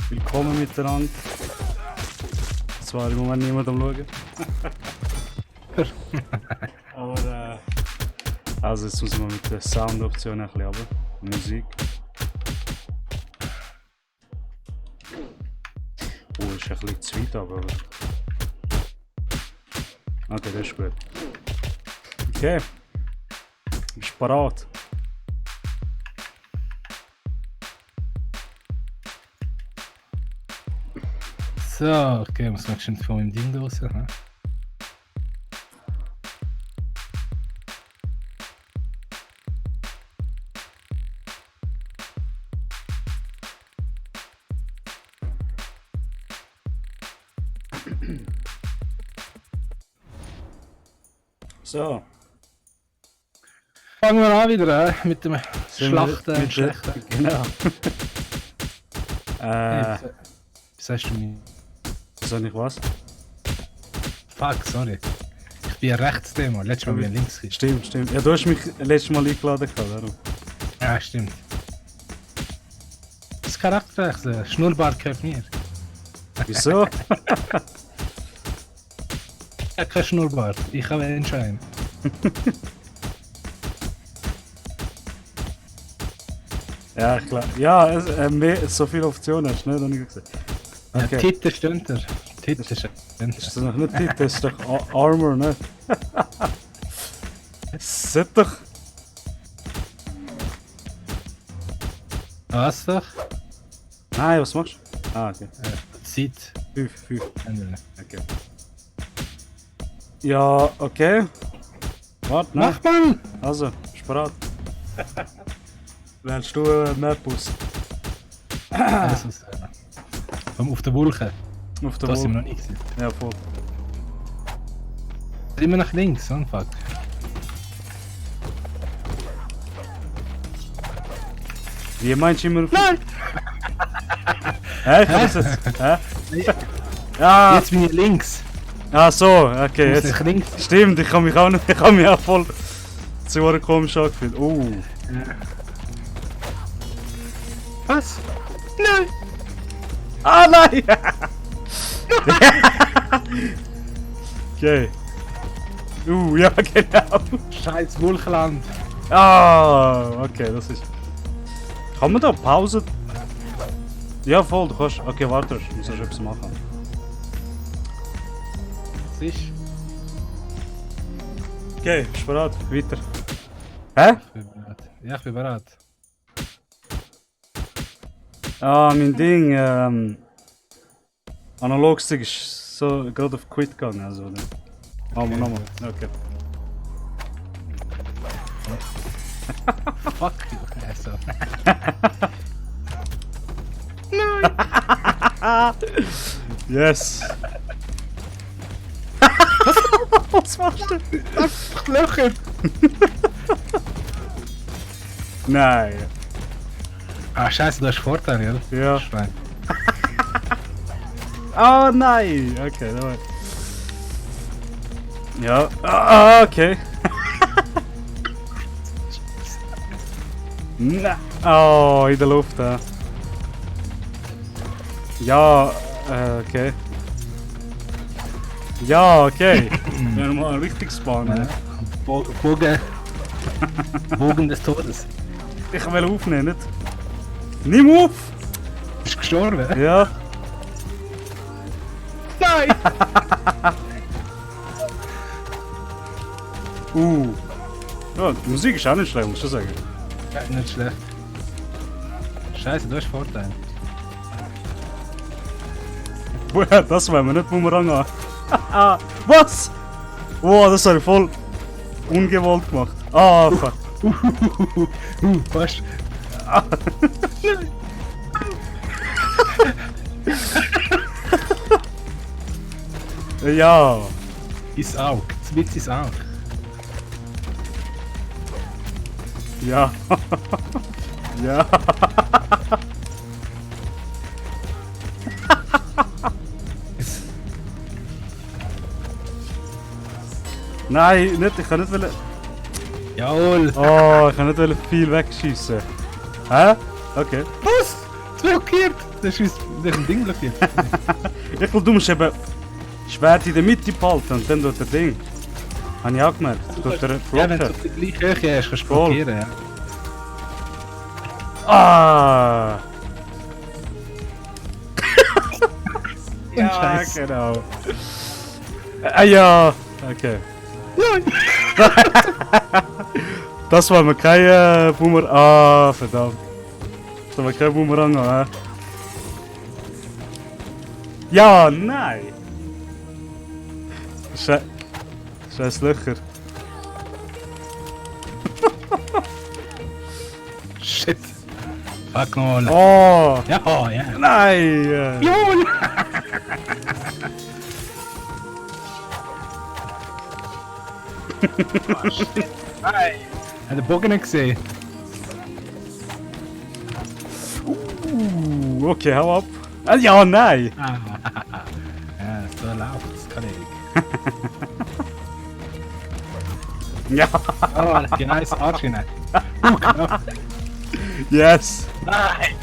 Willkommen miteinander. Zwar im Moment niemand am Schauen. Aber also jetzt muss man mit der Soundoption ein bisschen runter. Musik. Oh, ist ein bisschen zu weit, aber... Okay, das ist gut. Okay. Bist du bereit? So, okay, muss man schon von meinem Ding los. Hm? So. Fangen wir an wieder mit dem Schlachten. Mit Schlechten. Genau. Was sagst du mir? Soll ich was? Fuck, sorry. Ich bin ja rechts Thema, letztes Mal bin ich links. Stimmt. Ja, du hast mich letztes Mal eingeladen, darum. Ja, stimmt. Das Charakterwechsel, Schnurrbart gehört mir. Wieso? Ich habe kein Schnurrbart, ich habe einen Schein. Ja, ich glaube. Ja, so viele Optionen hast du nicht, habe ich gesagt. Ja, Okay. Titel steht da. Titel steht Ist das noch nicht Titel, das ist doch Armor, ne? Das sollte doch. Was doch? Nein, was machst du? Ah, okay. Zeit. 5. Okay. Okay. Ja, okay. Warte, ne? Mach mal! Also, bist du bereit? Wählst du Map aus? Also, auf der Wolke. Auf der Da sind wir Wall? noch nicht. Ja, voll. Immer nach links, oh fuck. Wie meinst du immer auf... Nein! Hä? Ich kann das jetzt... Hä? Ja! Jetzt bin ich links. Ah, so, okay, Muss jetzt... ich links. Stimmt, ich kann mich auch voll... zu komisch angefühlt. Was? Nein! Ah, nein! Okay. Ja, genau. Scheiß Wolkenland. Ah, okay, das ist... Kann man da Pause... Ja, voll, du kannst... Okay, warte, du musst erst etwas machen. Was ist? Okay, bist du bereit? Weiter. Hä? Ich bin bereit. Ja, ich bin bereit. Ah, mein Ding, Analogstick ist so gerade auf Quit gegangen, also... Oder? Nochmal. Okay. Fuck you. Also. Yes! Was machst du? Löcher! Nein. Ah, scheiße, du hast Vorteil, gell? Ja. Schwein. Oh nein! Okay, dann ja. Okay. Na. Oh, in der Luft, ja. Ja, okay. Ja, okay. Ja, mal richtig spannend. Ja. Bogen des Todes. Ich will aufnehmen, nicht? Nimm auf! Bist du gestorben? Ja. Nein! Ja, die Musik ist auch nicht schlecht, musst du sagen. Ja, nicht schlecht. Scheiße, du hast Vorteil. Woher, das wollen wir nicht Bumerang an. Was? Wow, das habe ich voll ungewollt gemacht. Ah, fuck. Was? Ja. Ins Auge. Zwitz ins Auge. Ja. Ja. Nein, nicht, ich kann nicht wollen. Jawohl! Oh, ich kann nicht wollen viel wegschießen. Hä? Okay. Was? blockiert! Das ist ein Ding blockiert. Ich will, du musst eben Schwert in der Mitte behalten und dann tut der Ding. Habe ich auch gemerkt. Tut der Ja, wenn du Blocker. auf die gleiche Höhe hast, kannst du Voll. blockieren. Ja. Ah! Ja, Scheiß. genau. Ah ja, okay. Das war mir kein Boomerang. Ah, verdammt. Das war mir kein Boomerang, hä? Ja, nein! Scheiß Löcher. Shit. Fuck nochmal. Oh! Ja, ja. Nein! Jawohl! Nein! Hat den Bogen nicht gesehen? Okay, hau ab. Ah, ja, nein! Ja, so läuft's, Kollege. Ja, Oh, genau ins Arsch hinein. Genau. yes! Nein!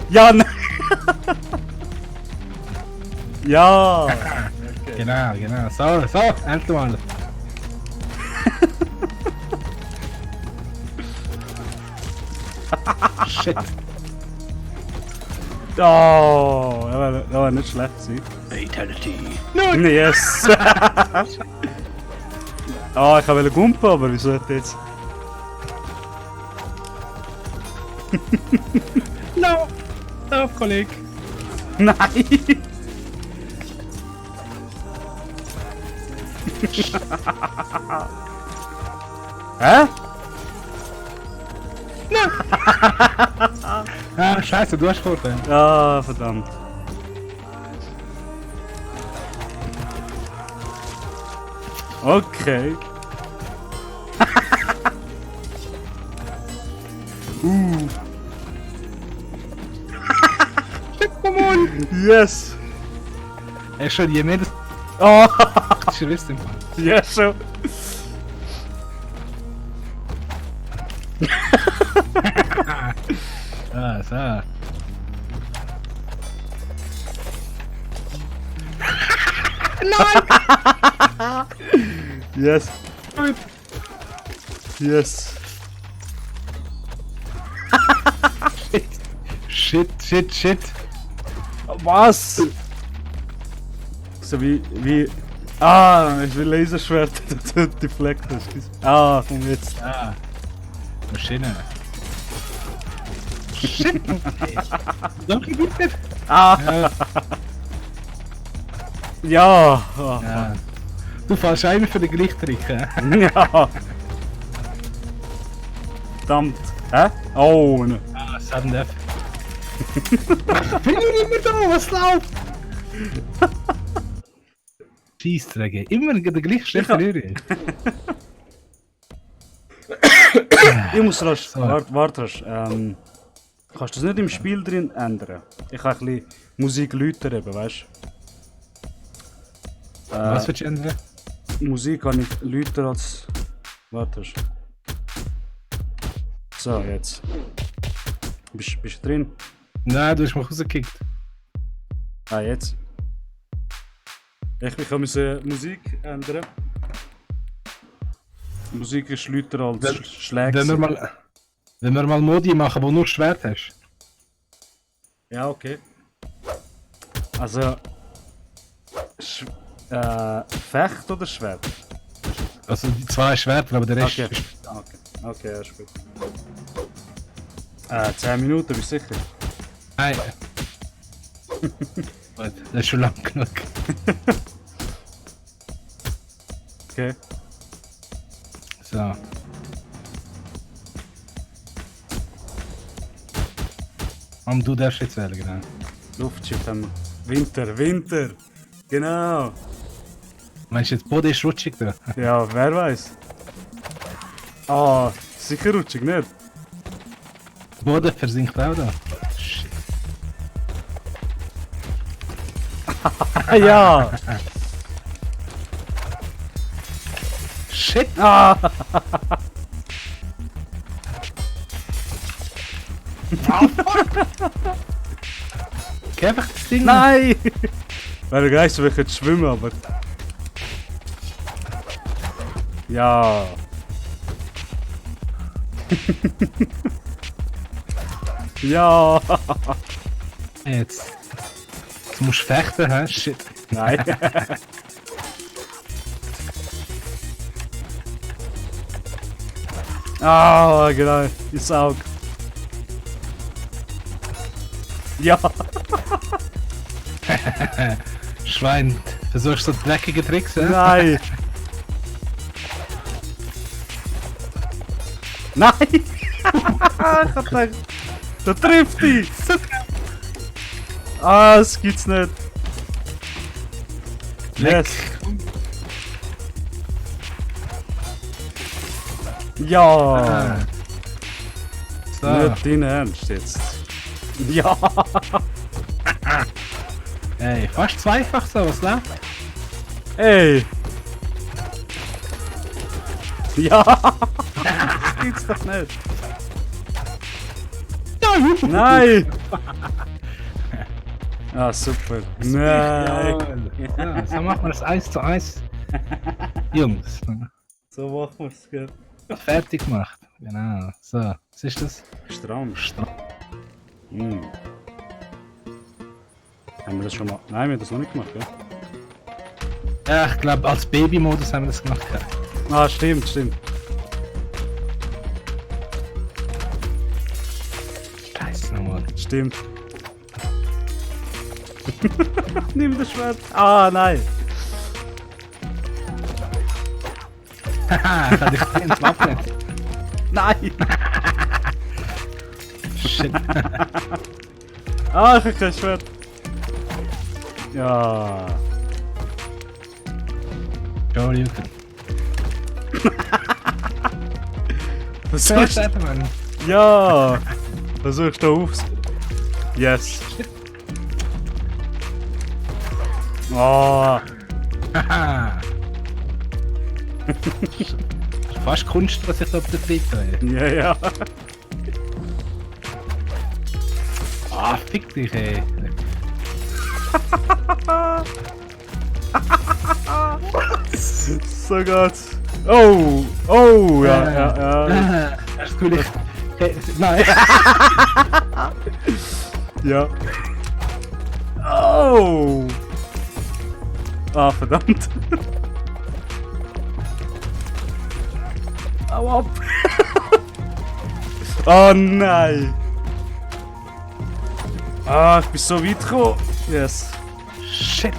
Ja, nein! Ja! Genau, genau. So, so, endlich mal. Shit. Oh, das war nicht schlecht gewesen. Fatality. Yes! Ah, ich wollte gumpen, aber wieso hat jetzt? No! No, Kollege. Nein! Hä? Ah, scheiße, du hast Vorteil. Ah, verdammt. Okay. Come on! Yes! Ey, schon, je mehr das Oh, ist im yes, so. Ah, so. Yes. Yes. Shit, shit, shit. Was? So wie... Ah, ich will Laserschwert deflecten. Ah, komm jetzt. Ah. Maschine. Shit! Danke, bitte! Ah, Ja, ja. Ah, ja. Du fällst einmal für den Gleichtrick, hä? ja. Verdammt. Hä? Oh, ne. Ah, Sudden Death. Bin ich nicht mehr da, was läuft? Scheissdreck, immer der gleiche Chef verlieren. Ich muss rasch. So. Warte rasch. Kannst du das nicht im Spiel drin ändern? Ich kann ein bisschen Musik läutern eben, weißt du? Was willst du ändern? Musik kann ich läutern als. Warte rasch. So, jetzt. Bist du drin? Nein, du hast mich rausgekickt. Ah, jetzt. Ich kann Musik ändern. Musik ist lauter als Wenn- Schläge. Wenn wir mal Modi machen, wo nur Schwert hast. Ja, okay. Also. Fecht oder Schwert? Also die zwei Schwerter, aber der Rest Okay. ist... Okay, ja, ist gut. 10 Minuten, bist du sicher? Nein. Gut, das ist schon lang genug. Okay. So. Du darfst jetzt wählen, genau. Luftschiff haben wir. Winter! Genau! Meinst du jetzt, Boden ist rutschig da? Ja, wer weiß? Ah, sicher rutschig, nicht? Boden versinkt auch da. Shit. Ah, ja! Shit! Ah! Geh einfach das Ding. Nein! Wäre geil, so ich könnte schwimmen, aber... Ja. Ja. Jetzt. Jetzt musst du fechten, hä? Shit. Nein. Ah, genau. Ins Auge. Ja. Schwein, versuchst du so dreckige Tricks, hä? Nein. Nein. Ich hab gedacht, der trifft dich. Ah, das gibt's nicht. Yes. Ja. Ah. So. Nicht dein Ernst jetzt. Ja. Ey, fast zweifach so, was läuft? Ey. Ja. Das gibt's doch nicht. Nein. Ah, super. Nein. Ja, so machen wir das 1:1. Jungs, So machen wir's, gell? fertig gemacht. Genau, so. Was ist das? Stramm. Hm. Haben wir das schon mal? Nein, wir haben das noch nicht gemacht, gell? Ja, ich glaube, als Baby-Modus haben wir das gemacht. Ah, stimmt, stimmt. Scheiße nochmal. Stimmt. Nimm das Schwert. Ah, nein. Haha, ich hab dich ins Wappen. Nein. Shit. Ah, ich hab kein Schwert. Ja. Shoryuken. Versuchst Zuerst Mann. Ja. Versuchst du aufs. Yes. Oh. Haha. Fast Kunst, was ich da betreibe. Ja, ja. Ah, fick dich, ey. So geht's. Oh. Oh, ja, ja, ja. Hast du dich... Nein. Ja. Oh. Ah, verdammt. Au ab. Oh nein. Ah, ich bin so weit gekommen. Yes. Shit.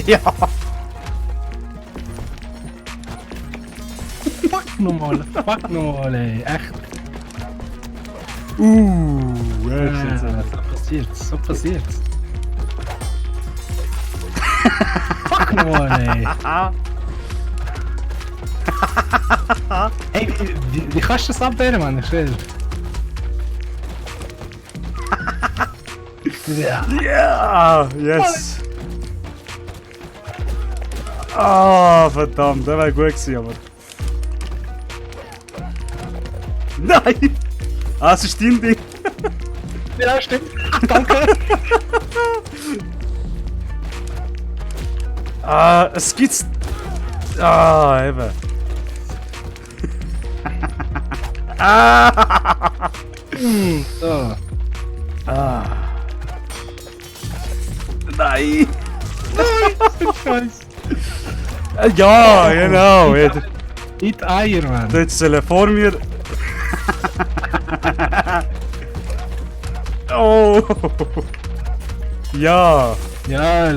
Ja. Fuck nochmal, ey. Echt. Yes, So passiert's. Fuck nochmal, ey. Ey, wie kannst du das abwehren, Mann? Ich will. Ja. Ja. Yes. Ah, verdammt, der wäre gut gewesen, aber... Nein! Ah, es ist dein Ding. Ja, stimmt. Danke. Ah, es gibt's... Ah, eben. Ah! So. Ah. Nein! Scheiße. Ja, genau. Eat Eier, Mann. Du hättest vor mir... Oh! Ja! Ja.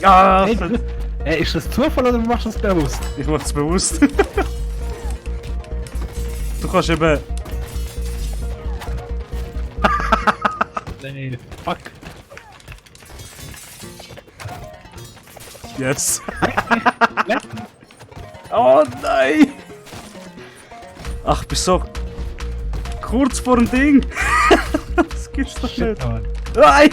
Ah, Ey, ist das Zufall oder machst du das bewusst? ich mach's bewusst. Du kannst eben... Nee, fuck. Yes. Oh nein! Ach, bist so kurz vor dem Ding. Das gibt's doch Shit, nicht. Mann. Nein!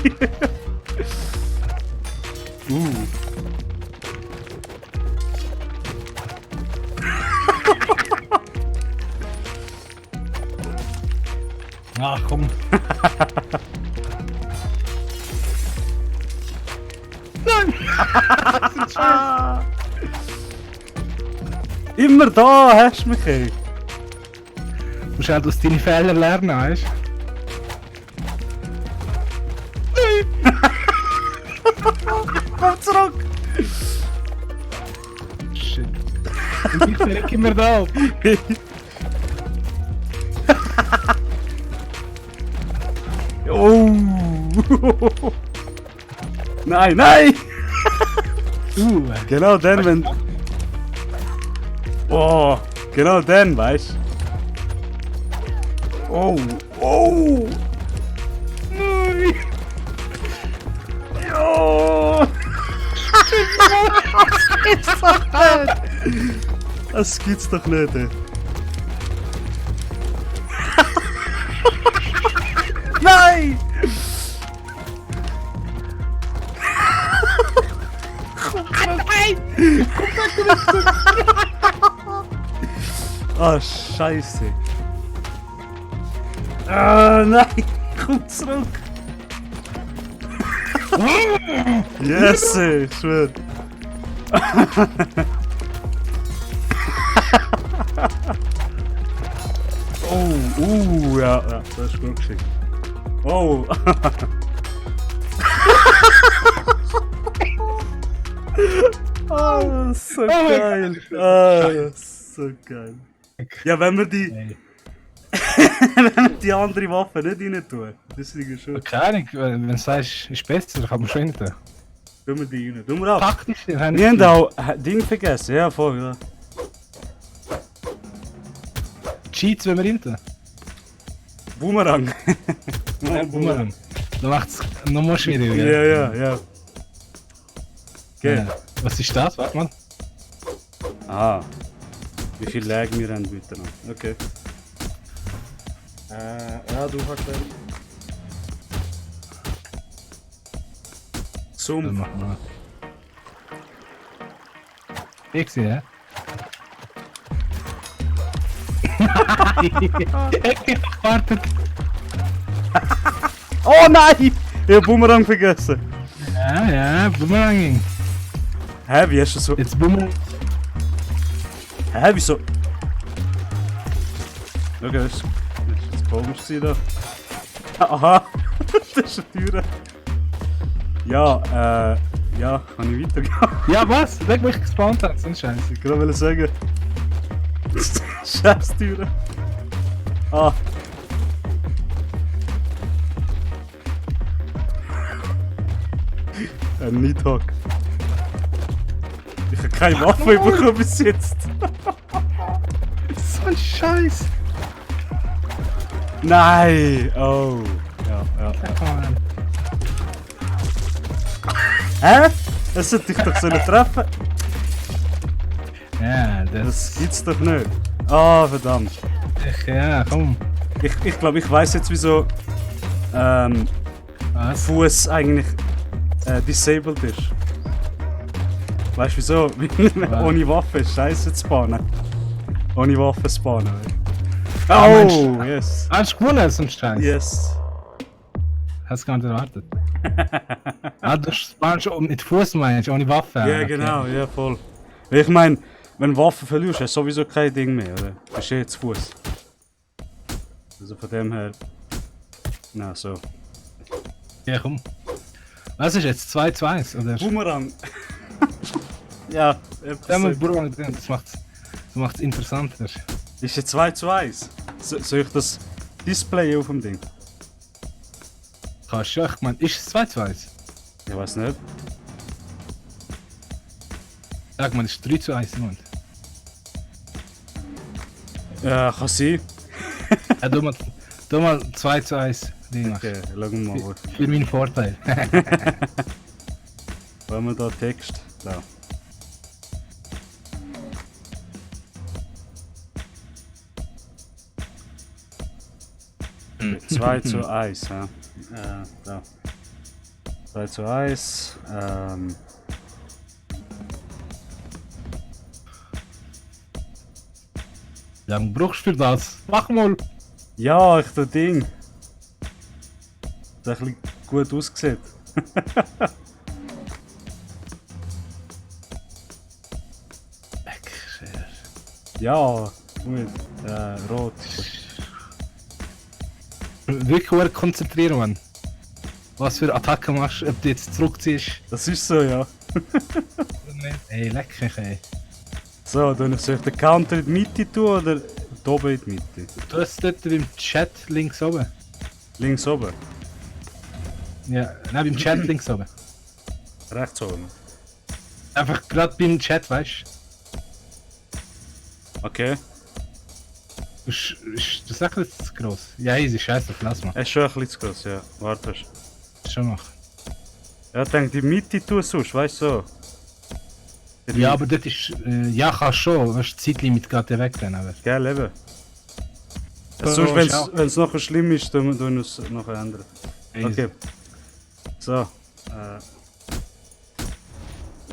Ach komm. Nein! Immer da, hast du mich, ey. Du musst halt aus deinen Fehlern lernen, weißt Komm zurück! du? Shit. Und ich bin immer da. Oh! Nein, nein! Genau dann, wenn. Oh! Genau dann, weißt du? Oh! Oh! Nein! Ja! Das gibt's doch nicht, ey. Nein! Ah, scheiße. Ah, nein! Komm zurück! Yes, ey, ich schwör. Oh, ja, das ist gut geschickt. Oh! Oh, so geil! Ah, so geil. Ja, wenn wir die, Hey. wenn wir die andere Waffe nicht rein tun, das ist schon. Keine Ahnung, wenn du sagst, ist besser, dann kann man schon rein tun. Tun wir die rein. Tun wir ab. Taktisch, Wir haben auch Ding vergessen, ja, voll, ja. Cheats, wenn wir rein tun. Boomerang. Ja, Boomerang. Dann macht es nochmal schwieriger. Ja. Okay. Ja. Was ist das? Warte mal. Ah. Wie viel Lag wir haben bitte noch. Okay. Ja, du hast den. Dann Zoom. machen wir. Ich sehe, ja. Wartet. Oh nein! Ich hab Boomerang vergessen. Ja, Boomeranging. Hä, wie hast du so. Jetzt Boomerang. Hä, wieso? Okay, das ist jetzt komisch gewesen da. Aha! Das ist eine Tür. Ja, ja, kann ich weitergehen? Ja, was? Weg, wo ich gespawnt habe, so ein Scheiß. Ich wollte sagen. Scheiß Tür. Ah. Ein Nidhogg. Ich habe keine Waffe bekommen bis jetzt. So ein Scheiß. Nein! Oh. Ja. Hä? Das sollte ich doch sollen treffen. Ja, Das gibt's doch nicht. Ah, verdammt. Ja, komm. Ich glaube, ich weiß jetzt, wieso Was? Fuß eigentlich disabled ist. Weißt du wieso? Weil ohne Waffe ist scheiße zu spawnen. Ohne Waffe spawnen. meinst Oh, du? yes. Hast du gewonnen, so ein Scheiß? Yes. Hast du gar nicht erwartet. Du spawnst schon mit Fuß, meinst du, ohne Waffe? Ja, Okay. genau, ja, voll. Weil ich meine, wenn du Waffen verlierst, hast du sowieso kein Ding mehr, oder? Du bist eh zu Fuß. Also von dem her. Na, so. Ja, komm. Was ist jetzt? 2 zu 1, oder? Boomerang! Ja, Ja, mit etwas. Boomerang drin, das macht's interessanter. Ist jetzt 2 zu 1? Soll ich das Display auf dem Ding? Kannst du ja, ich meine, ist es 2 zu 1? Ich weiß nicht. Ja, ich meine, es ist 3 zu 1 im Moment. Ja, kann sein. Ja, tu mal 2 zu 1 Ding machen. Okay, schauen wir mal. Für meinen Vorteil. Wollen wir da Text? Da. Okay, 2 zu 1, ja. Da. 2 zu 1. Wie lange brauchst du für das? Mach mal! Ja, ich tu Ding. ein bisschen gut aussieht. Wegschere. Ja, gut. Rot. Wirklich gut konzentrieren, Mann. Was für Attacken machst, ob du jetzt zurückziehst. Das ist so, ja. Oder nicht. Ey, leck mich, ey. So, dann soll ich den Counter in die Mitte tun oder da oben in die Mitte? Du hast dort beim Chat links oben. Links oben? Ja, nein, beim Chat links oben. Rechts oben? Einfach gerade beim Chat, weißt Okay. du? Ist das echt jetzt zu gross? Ja, easy, scheiße, lass mal. Er ist schon ein bisschen zu groß, ja. Warte. Schon machen. Ja, ich denke, die Mitte tun sonst, weißt du so. Ja, aber dort ist. Ja, kannst schon. Weißt du, Zeitlimit geht ja weg dann, aber. Gell, eben. Oh, Sonst, schau. wenn es nachher schlimm ist, dann wir es nachher ändern. Easy. Okay. So.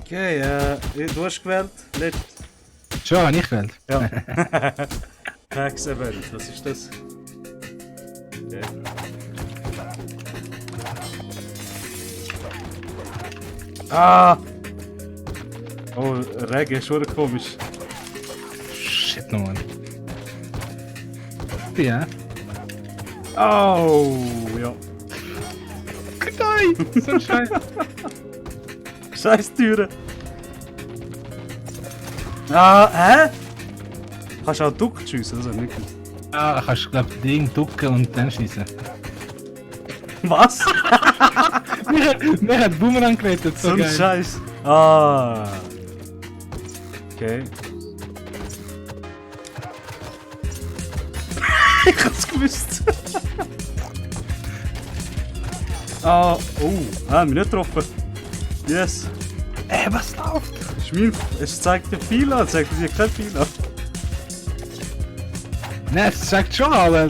Okay, du hast gewählt. Letzt. Schon, habe ich gewählt. Ja. Tax Event, was ist das? Okay. Ah! Oh, Regen ist schon komisch. Shit, no, Mann. Ja. Oh, ja. Nein! So ein Scheiß. Scheiß Türe. Ah, hä? Kannst du auch ducken schiessen, also nicht. Ah, kannst du, glaub ich, Ding ducken und dann schießen. Was? Mir hat Boomerang gerettet, So so ein geil. Scheiß. Ah. Okay. Ich hab's gewusst. Ah, oh. Ah, mich nicht getroffen. Yes. Was läuft? Ist mein, es zeigt dir viel an, zeigt dir kein viel an. Nein, es sagt schon, aber.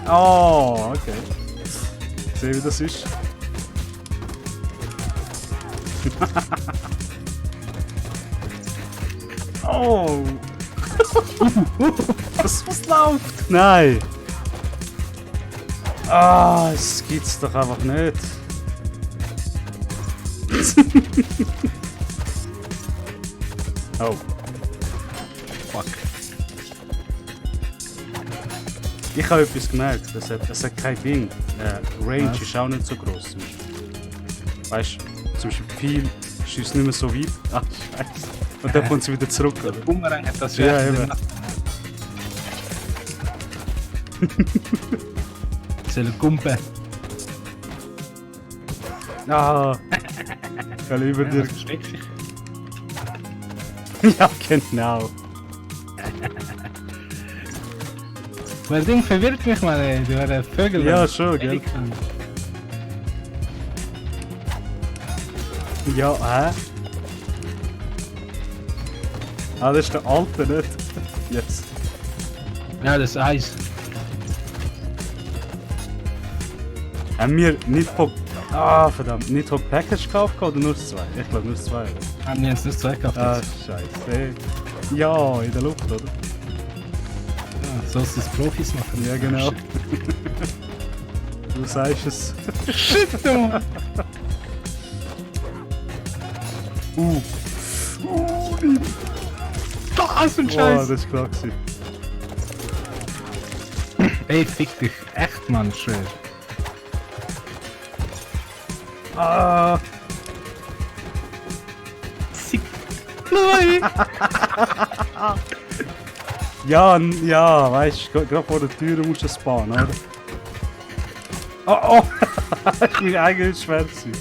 Oh, okay. Ich sehe, wie das ist. Oh! was läuft? Nein! Ah, es gibt's doch einfach nicht. Oh. Fuck. Ich habe etwas gemerkt, es hat kein Ding. Range Was? ist auch nicht so groß. Weißt du, zum Beispiel viel schießt nicht mehr so weit. Ah, scheiße. Und dann kommt sie wieder zurück, oder? Boomerang hat das Ja, Schwert eben. gemacht. Soll Gumpe. Ah! Ich kann über dir. Das versteckt sich. Ja, genau. Das Ding verwirrt mich mal, ey. Du war Vögel. Ja, schon, gell? Ja, hä? Ah, das ist der alte, nicht? Yes. Ja, das ist Eis. Haben wir nicht von. Ah, verdammt, nicht von Package gekauft oder nur das 2? Ich glaube nur das 2. Haben wir jetzt nicht zwei gekauft. Ah, jetzt. scheiße. Ja, in der Luft, oder? Ja, so ist das Profis machen. Ja, genau. Du sagst es. Shit, Mann! Das ein Oh, Scheiß! das ist klar gewesen. Ey, fick dich. Echt, Mann, schwer. Ah! Sick. Nein! Ja, ja, weißt du, gerade vor der Tür musst du spawnen, oder? Oh, oh! Ich will eigentlich schwer sein.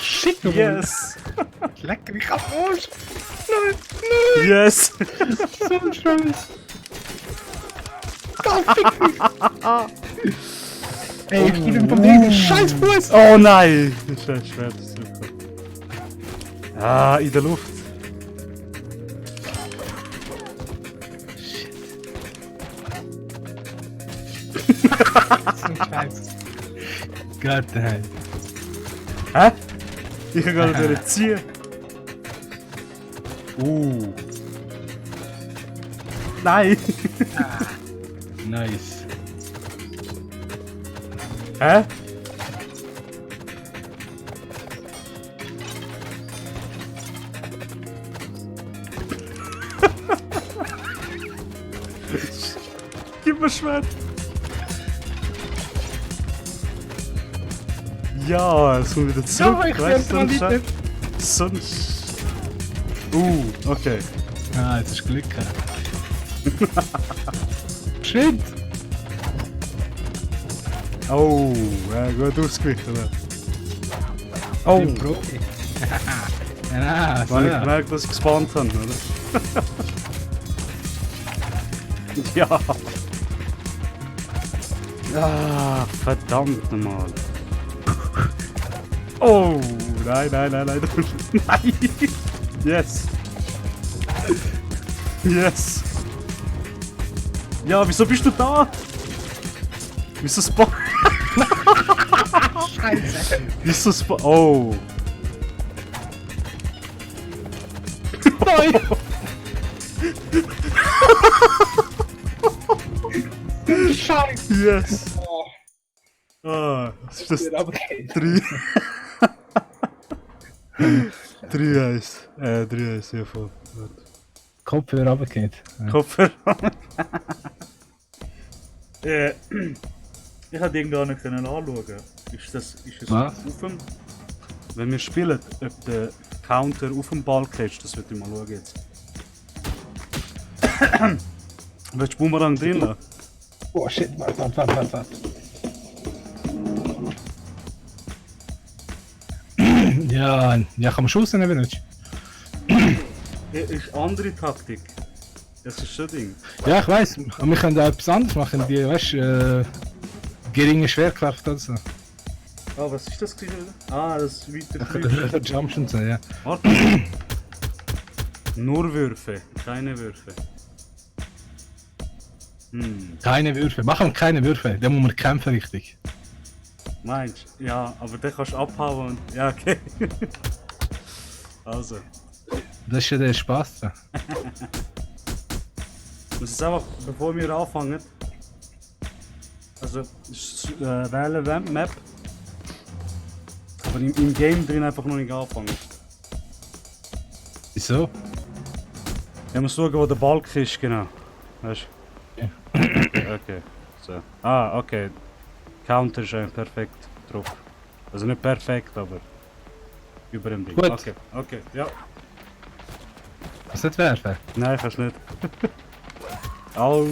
Shit, Mann! Yes! Leck mich am Arsch! Nein, Yes! so ein Scheiß! Ah, fick mich! Ey, ich geb ihm von wegen scheiß Fuß! Oh nein! Das ist ein schwer zurückkommen. Ah, in der Luft. Scheiße. Gott, hey. Hä? Ich kann gerade nicht ziehen. Nein! Nice. Hä? Gib mir Schwert! Ja, es kommt wieder zurück. Ja, ich weißt du, werde sonst- mal weiter. Sonst. Okay. Ah, jetzt ist Glück gehabt. Shit! Oh, ja, gut ausgewichen. Oder? Oh, Ich bin Profi. Ja, so weil ich ja. gemerkt, dass ich gespawnt habe, oder? Ja. Ah, verdammt nochmal. Oh, nein. Nein. Yes. Yes. Ja, wieso bist du da? Wieso spawn? Scheiße. Wieso spawn? Oh. Nein! Scheiße! Yes. Oh, Ah, was ist das? der runtergeht. 3-1. 3-1, ja voll. Warte. Kopfhörer runtergeht. Ja. Kopfhörer. Ich hätte ihn gar nicht anschauen. Ist es Was? auf dem... Wenn wir spielen, ob der Counter auf dem Balken ist, das würde ich mal schauen jetzt. Willst du Boomerang drin lassen? Oh shit, warte. Ja, kann man Schuss nehmen, nicht? Ist andere Taktik. Das ist schon ein Ding. Ja, ich weiss. Aber wir können auch etwas anderes machen. Die, weißt du, geringe Schwerkraft oder so. Ah, was ist das gewesen? Ah, das weiter. Jumps und so, ja. Warte. Nur Würfe, keine Würfe. Keine Würfe. Machen wir keine Würfe. Dann muss man kämpfen richtig. Meinst du? Ja, aber den kannst du abhauen und... Ja, okay. Also. Das ist ja der Spaß. Da. Das ist einfach, bevor wir anfangen. Also, wählen Map. Aber im Game drin einfach noch nicht anfangen. Wieso? Ich muss schauen, wo der Balk ist, genau. Weißt du? Ja. Okay. So. Ah, okay. Counter ist perfekt drauf. Also nicht perfekt, aber über dem Ding. Gut. Okay, ja. Was nicht werfen? Nein, kannst nicht. Au.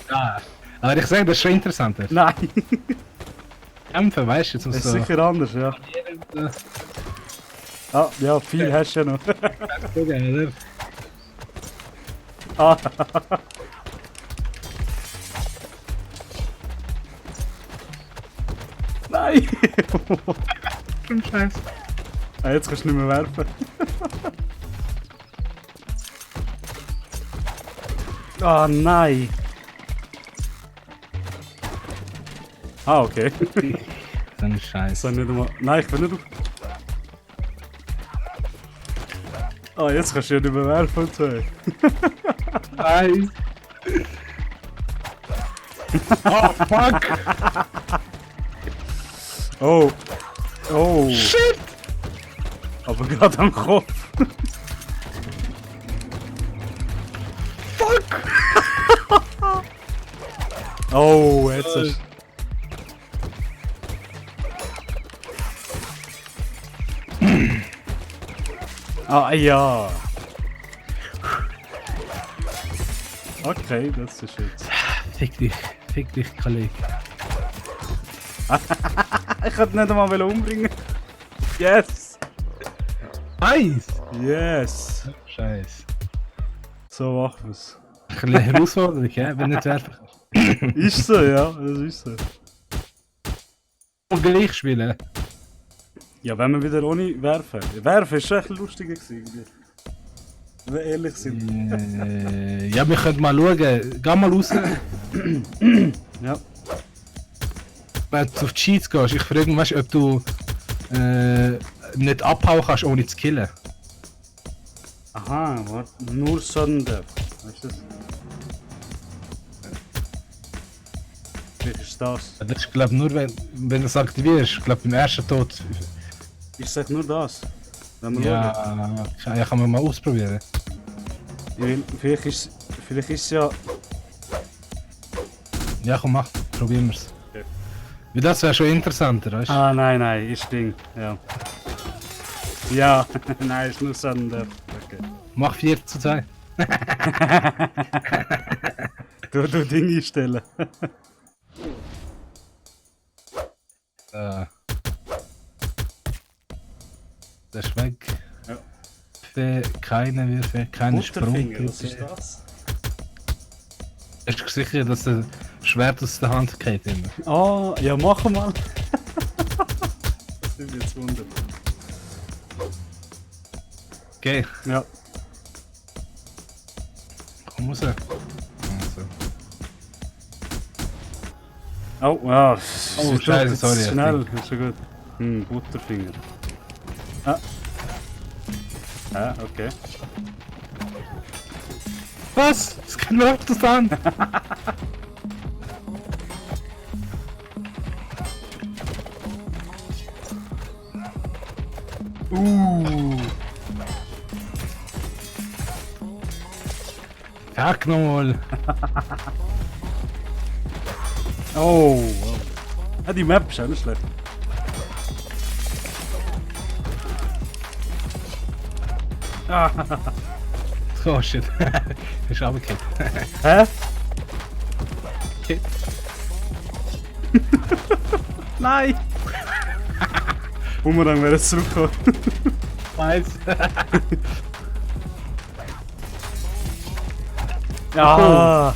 Ja. Aber ich sage, das ist schon interessanter. Nein, Kämpfen, weißt du, jetzt das muss ist so. sicher anders, ja. Ah, ja, viel hast du ja noch. Oder? Ah. Nein! Scheiße. Ah, jetzt kannst du nicht mehr werfen. Ah, nein! Ah, okay. So ein Das Scheiß. ist nicht einmal... Nein, ich bin nicht auf... Ah, jetzt kannst du ja nicht mehr werfen und so. Nein. Oh, fuck! Oh! Oh! Shit! Aber gerade am Kopf! Fuck! Oh, jetzt ist... Ah, ja! Okay, das ist jetzt... Fick dich, Kollege. Ich hätte nicht einmal umbringen. Yes! Nice! Yes! Scheiße. So machen wir's. Ein bisschen Herausforderung, ja, wenn nicht werfen kann. Ist so, ja, das ist so. Und gleich spielen. Ja, wenn wir wieder ohne werfen. Werfen ist schon echt lustiger gewesen. Wenn wir ehrlich sind. Ja, wir können mal schauen. Geh mal raus. Ja. wenn du auf die Cheats gehst, ich frage mich, weißt, ob du nicht abhauen kannst, ohne zu killen. Aha, warte, nur Sudden-Death. Weißt du das? Wie ist das? Das ist, glaube nur, wenn du es aktivierst. Ich glaube, beim ersten Tod. Ich sag nur das. Wenn wir schauen. Ja, kann man mal ausprobieren. Vielleicht ist ja. Ja, komm, mach. Probieren wir's. Okay. Weil das wäre schon interessanter, weißt du? Ah, nein, ist Ding. Ja. Ja, nein, ist nur Sudden-Death. Okay. Mach 4:2. Du Ding einstellen. Der ist weg. Ja. Für keine Würfe, keine Butterfinger, was ist Sprungkette. das? Bist du sicher, dass der Schwert aus der Hand geht immer? Ah, ja, mach mal. Das nimmt mich jetzt Wunder. Okay, Ja. komm raus. Also. Oh, ja. Oh, scheiße, Jetzt sorry, Schnell, ist schon gut. Butterfinger. Ah. Ah, okay. Was? Es kann läuft das an! Fuck nochmal! Oh, wow. Ah, die Map ist auch nicht schlecht. Oh shit. Ist runtergekippt. Hä? Okay. Nein! Bumerang wäre jetzt zurückgekommen. Weiß. Ja!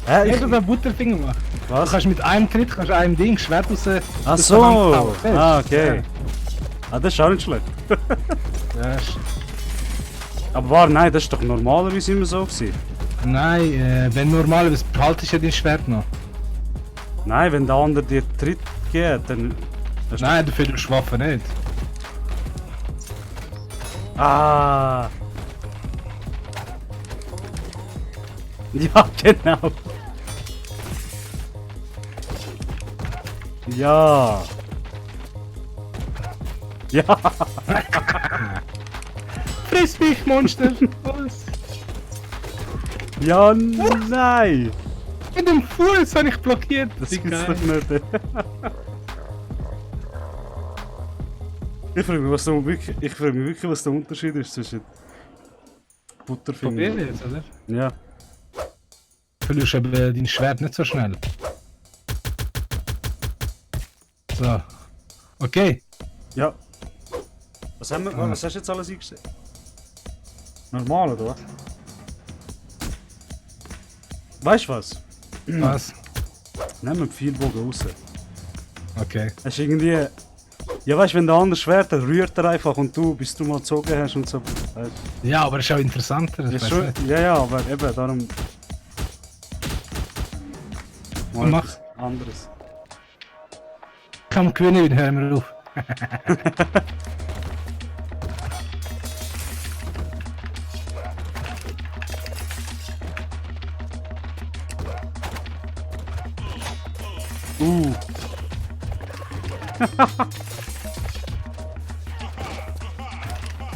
Hä? Ich habe einen Butterfinger gemacht. Du Was? kannst mit einem Tritt einem Ding Schwert aus der Ach aus der Hand so! hauen. Weißt du? Ah, okay. Ah, das ist auch nicht schlecht. Ja, ist- Aber war, nein, das ist doch normalerweise immer so gewesen. Nein, wenn normalerweise behaltest du ja dein Schwert noch. Nein, wenn der andere dir Tritt geht, dann. das ist Nein, du findest Waffen nicht. doch- Ah! Ja, genau! Ja! Ja! Friss mich, Monster! Was? Ja, nein! Mit dem Fuß habe ich blockiert. Das Wie gibt's geil. doch nicht. Ich frage mich, wirklich, was der Unterschied ist zwischen Butterfinger. Probier jetzt, oder? Ja. Du verlierst eben dein Schwert nicht so schnell. So. Okay. Ja. Was haben wir? Was hast du jetzt alles eingestellt? Normal, oder was? Weißt du was? Was? Nehmen wir den Pfeilbogen raus. Okay. Hast du irgendwie. Ja, weißt du, wenn der andere Schwert, dann rührt er einfach und du, bis du mal gezogen hast und so. Weißt? Ja, aber es ist auch interessanter. Ja, weißt schon, du? ja, aber eben, darum. Mal Mach. etwas anderes. Ich kann gewinnen, dann hören wir auf.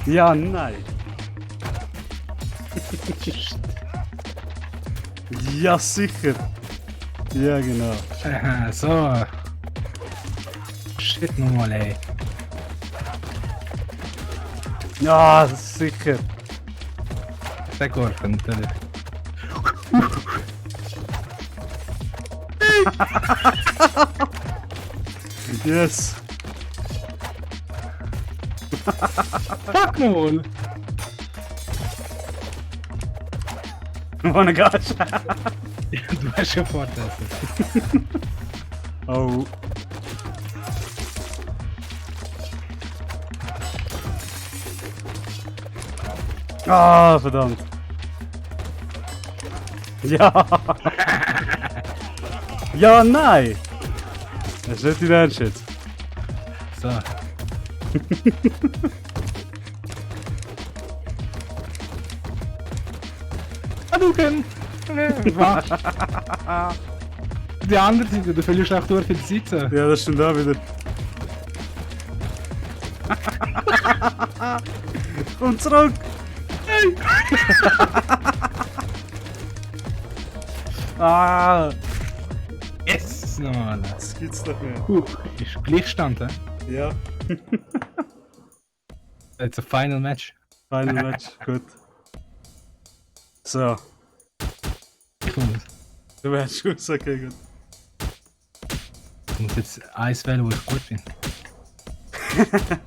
Ja, nein. Ja, sicher. Ja, genau. Aha, so. Shit nochmal, ey. Ja, sicher. Weggeworfen, natürlich. Yes. Fuck nochmal! Wanna gosh. Ja, du hast schon Vorteile. Oh. Ah, verdammt. Ja. Ja, nein. Das ist nicht dein Ernst jetzt. So. Hadouken! Was? Die andere Seite, du verlierst auch durch die Seite. Ja, das stimmt auch wieder. Komm zurück! Ah! Yes! Nochmal. Das gibt's doch nicht. Ist Gleichstand, hä? Ja, It's a final match. Final Match, gut. So, Ich muss, du wärst schon okay, gut. ich muss jetzt eins wählen, wo ich gut bin.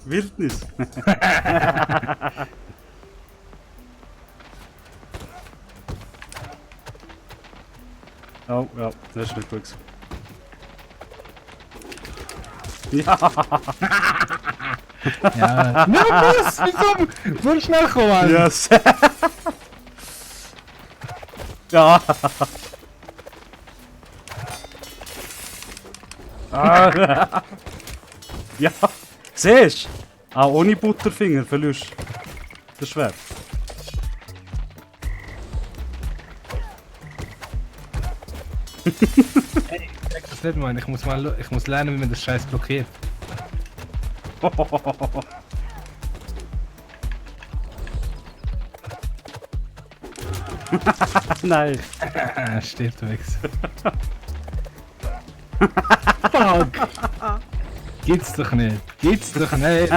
Wildnis! Oh, ja, das ist nicht gut. gewesen. Ja! Ja. Ja, was? Wieso? So schnell kommen, Mann. Yes! Ja! Ah. Ja! Siehst du? Auch ohne Butterfinger verlierst du das Schwert. Hey, ich check das nicht, Mann. Ich muss lernen, wie man das Scheiß blockiert. Nein! Stirbt weg. Fuck! Gibt's doch nicht. Gibt's doch nicht.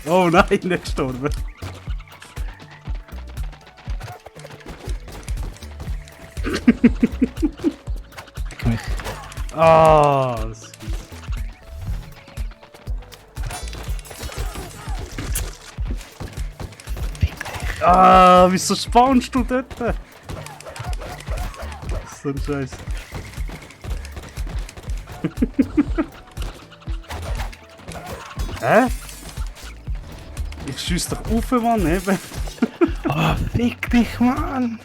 Oh nein, nicht gestorben! Leck mich. Ah! Das Ah, wieso spawnst du dort? Das ist so ein Scheiß. Hä? Ich schieß doch auf, Mann, eben. Oh, fick dich, Mann!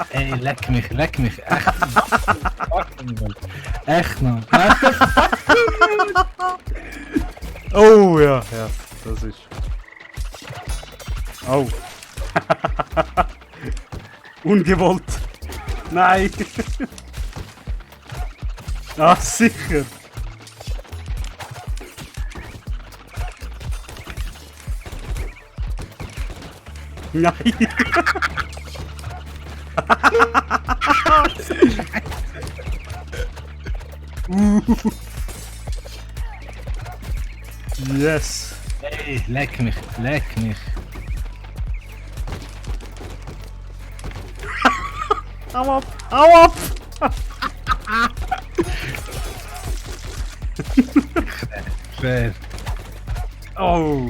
Ey, leck mich, leck mich. Echt. Echt noch. Oh ja, ja, das ist. Oh. Ungewollt. Nein. Ah, sicher. Nein. Yes. Ey, leck mich, leck mich. Hau ab! Hau ab! Schwer. Oh.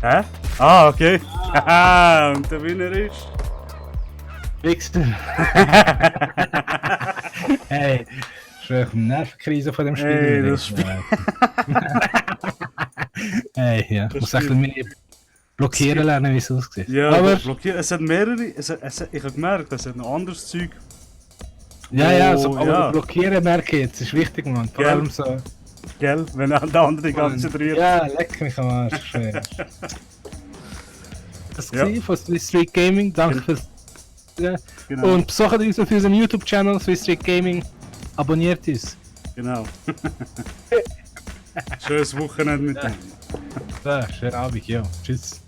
Hä? Ah, okay. Haha, und der Winner ist. Wichster. Hey, schwer auf Nervenkrise von dem Spiel. Ey, das Spiel. Hey, ja. Ich muss echt meine blockieren lernen, wie es aussieht. Ja, aber blockieren. Es hat mehrere. Ich habe gemerkt, es hat noch anderes Zeug. ja, ja, Oh, so, aber ja. blockieren merke ich jetzt, ist wichtig, man. Vor Gell? allem so. Gell? Wenn der andere konzentriert. Ja, leck mich am Arsch. Schwer. Das Ja. war von Swiss Street Gaming. Danke fürs. Ja. Genau. Und besucht uns auf unserem YouTube-Channel Swiss Street Gaming. Abonniert uns. Genau. Schönes Wochenende mit dir. Ja, schönen Abend, ja. Tschüss.